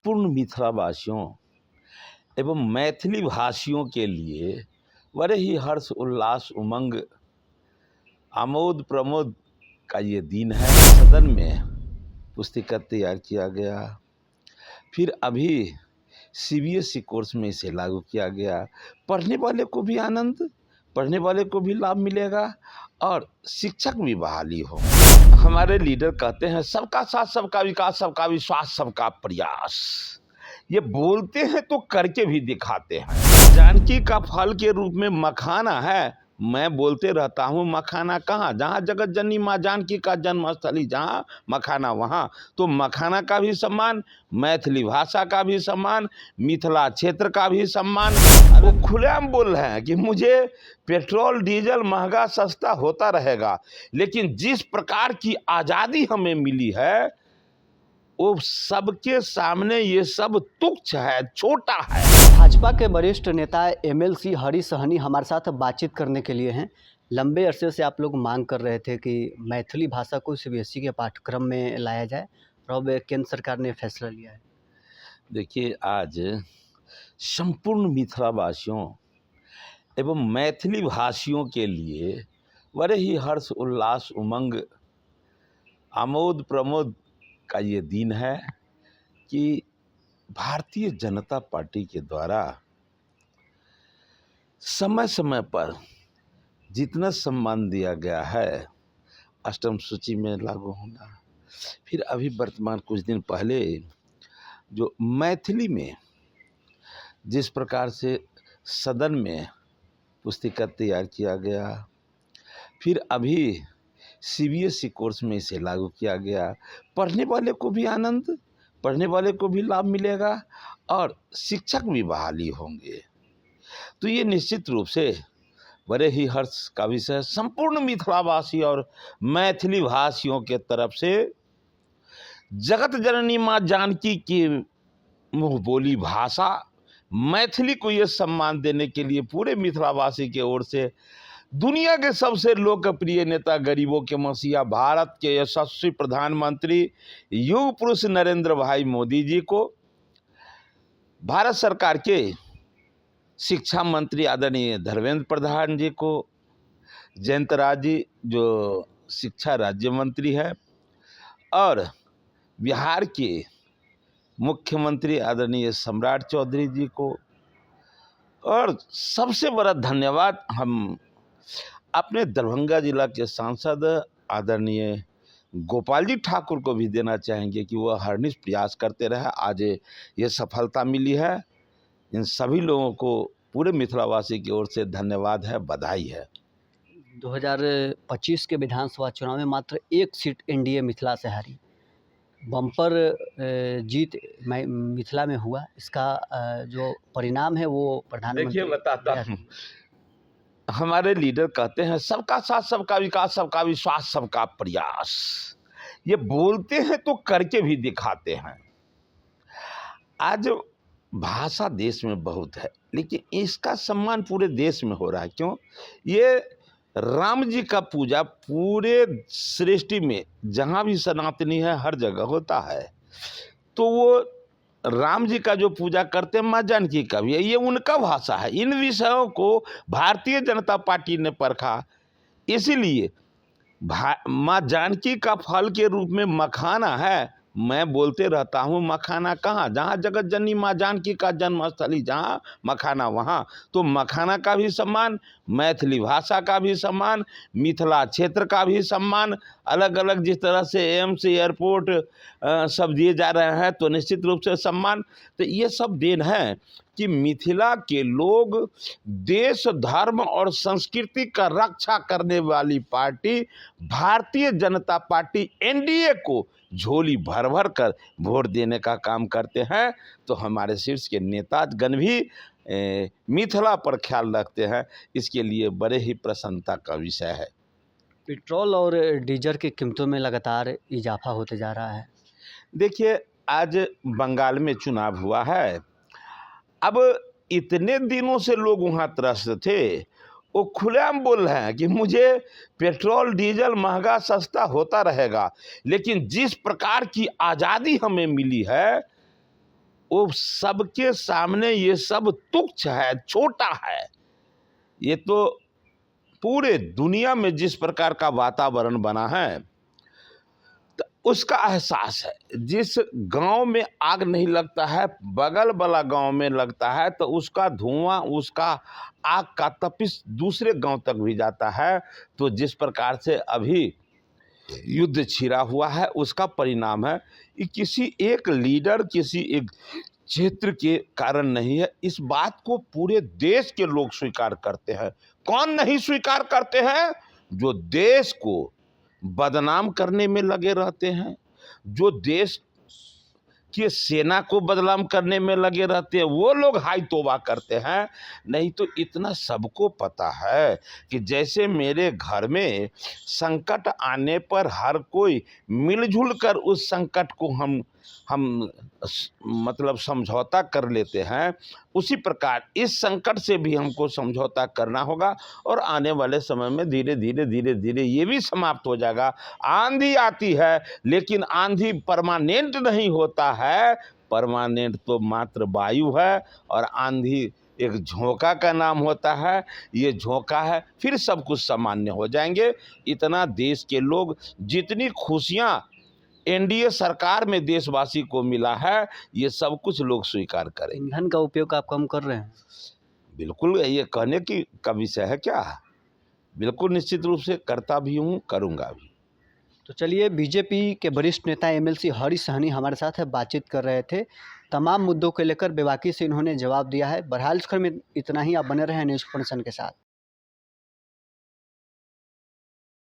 संपूर्ण मिथिलावासियों एवं मैथिली भाषियों के लिए बड़े ही हर्ष उल्लास उमंग आमोद प्रमोद का ये दिन है। सदन में पुस्तिका तैयार किया गया, फिर अभी सीबीएसई कोर्स में इसे लागू किया गया। पढ़ने वाले को भी आनंद, पढ़ने वाले को भी लाभ मिलेगा और शिक्षक भी बहाली हो। हमारे लीडर कहते हैं सबका साथ, सबका विकास, सबका विश्वास, सबका प्रयास। ये बोलते हैं तो करके भी दिखाते हैं। जानकी का फल के रूप में मखाना है। मैं बोलते रहता हूँ मखाना कहाँ, जहाँ जगत जननी माँ जानकी का जन्म स्थली, जहाँ मखाना वहाँ। तो मखाना का भी सम्मान, मैथिली भाषा का भी सम्मान, मिथिला क्षेत्र का भी सम्मान। वो खुलेआम बोल रहे हैं कि मुझे पेट्रोल डीजल महंगा सस्ता होता रहेगा, लेकिन जिस प्रकार की आज़ादी हमें मिली है वो सबके सामने ये सब तुच्छ है, छोटा है। भाजपा के वरिष्ठ नेता एमएलसी हरी सहनी हमारे साथ बातचीत करने के लिए हैं। लंबे अरसे से आप लोग मांग कर रहे थे कि मैथिली भाषा को सीबीएसई के पाठ्यक्रम में लाया जाए और अब केंद्र सरकार ने फैसला लिया है। देखिए, आज संपूर्ण मिथिलावासियों एवं मैथिली भाषियों के लिए बड़े ही हर्ष उल्लास उमंग आमोद प्रमोद का ये दिन है कि भारतीय जनता पार्टी के द्वारा समय समय पर जितना सम्मान दिया गया है, अष्टम सूची में लागू होना, फिर अभी वर्तमान कुछ दिन पहले जो मैथिली में जिस प्रकार से सदन में पुस्तिका तैयार किया गया, फिर अभी सीबीएसई कोर्स में इसे लागू किया गया। पढ़ने वाले को भी आनंद, पढ़ने वाले को भी लाभ मिलेगा और शिक्षक भी बहाली होंगे। तो ये निश्चित रूप से बड़े ही हर्ष का विषय संपूर्ण मिथिलावासी और मैथिली भाषियों के तरफ से जगत जननी माँ जानकी की मुँह बोली भाषा मैथिली को ये सम्मान देने के लिए पूरे मिथिलावासी की ओर से दुनिया के सबसे लोकप्रिय नेता, गरीबों के मसीहा, भारत के यशस्वी प्रधानमंत्री युग पुरुष नरेंद्र भाई मोदी जी को, भारत सरकार के शिक्षा मंत्री आदरणीय धर्मेंद्र प्रधान जी को, जयंत राज जी जो शिक्षा राज्य मंत्री है, और बिहार के मुख्यमंत्री आदरणीय सम्राट चौधरी जी को, और सबसे बड़ा धन्यवाद हम अपने दरभंगा जिला के सांसद आदरणीय गोपाल जी ठाकुर को भी देना चाहेंगे कि वह हरनिश प्रयास करते रहे। आज ये सफलता मिली है। इन सभी लोगों को पूरे मिथिलावासी की ओर से धन्यवाद है, बधाई है। 2025 के विधानसभा चुनाव में मात्र एक सीट एनडीए मिथिला से हारी। बम्पर जीत मिथिला में हुआ। इसका जो परिणाम है वो प्रधानमंत्री, देखिए बताता हूँ, हमारे लीडर कहते हैं सबका साथ, सबका विकास, सबका विश्वास, सबका प्रयास। ये बोलते हैं तो करके भी दिखाते हैं। आज भाषा देश में बहुत है, लेकिन इसका सम्मान पूरे देश में हो रहा है। क्यों? ये राम जी का पूजा पूरे सृष्टि में जहाँ भी सनातनी है हर जगह होता है। तो वो राम जी का जो पूजा करते हैं माँ जानकी का भी है, ये उनका भाषा है। इन विषयों को भारतीय जनता पार्टी ने परखा, इसीलिए माँ जानकी का फल के रूप में मखाना है। मैं बोलते रहता हूँ मखाना कहाँ, जहाँ जगत जननी माँ जानकी का जन्म स्थली, जहाँ मखाना वहाँ। तो मखाना का भी सम्मान, मैथिली भाषा का भी सम्मान, मिथिला क्षेत्र का भी सम्मान, अलग अलग जिस तरह से एम्स, एयरपोर्ट सब दिए जा रहे हैं, तो निश्चित रूप से सम्मान। तो ये सब देन है कि मिथिला के लोग देश, धर्म और संस्कृति का रक्षा करने वाली party Bharatiya Janata party NDA को झोली भर भर कर वोट देने का काम करते हैं। तो हमारे शीर्ष के नेतागण भी मिथिला पर ख्याल रखते हैं, इसके लिए बड़े ही प्रसन्नता का विषय है। पेट्रोल और डीजल की कीमतों में लगातार इजाफा होते जा रहा है। देखिए, आज बंगाल में चुनाव हुआ है। अब इतने दिनों से लोग वहाँ त्रस्त थे, वो खुलेआम बोल रहे हैं कि मुझे पेट्रोल डीजल महंगा सस्ता होता रहेगा, लेकिन जिस प्रकार की आज़ादी हमें मिली है वो सबके सामने ये सब तुच्छ है, छोटा है। ये तो पूरे दुनिया में जिस प्रकार का वातावरण बना है तो उसका एहसास है। जिस गांव में आग नहीं लगता है, बगल वाला गांव में लगता है तो उसका धुआं, उसका आग का तपिश दूसरे गांव तक भी जाता है। तो जिस प्रकार से अभी युद्ध छिड़ा हुआ है उसका परिणाम है कि किसी एक लीडर, किसी एक क्षेत्र के कारण नहीं है। इस बात को पूरे देश के लोग स्वीकार करते हैं। कौन नहीं स्वीकार करते हैं? जो देश को बदनाम करने में लगे रहते हैं, जो देश की सेना को बदनाम करने में लगे रहते हैं, वो लोग हाय तौबा करते हैं। नहीं तो इतना सबको पता है कि जैसे मेरे घर में संकट आने पर हर कोई मिलजुल कर उस संकट को हम मतलब समझौता कर लेते हैं, उसी प्रकार इस संकट से भी हमको समझौता करना होगा। और आने वाले समय में धीरे धीरे ये भी समाप्त हो जाएगा। आंधी आती है लेकिन आंधी परमानेंट नहीं होता है। परमानेंट तो मात्र वायु है और आंधी एक झोंका का नाम होता है। ये झोंका है, फिर सब कुछ सामान्य हो जाएंगे। इतना देश के लोग, जितनी खुशियां एनडीए सरकार में देशवासी को मिला है, ये सब कुछ लोग स्वीकार करेंगे। ईंधन का उपयोग आप कम कर रहे हैं? बिल्कुल, ये कहने की का विषय है क्या? बिल्कुल निश्चित रूप से करता भी हूँ, करूँगा भी। तो चलिए, बीजेपी के वरिष्ठ नेता एमएलसी हरीश सहनी हमारे साथ बातचीत कर रहे थे। तमाम मुद्दों को लेकर बेबाकी से इन्होंने जवाब दिया है। बहरहाल इस खबर में इतना ही। आप बने रहें न्यूज़ एक्सप्रेशन के साथ।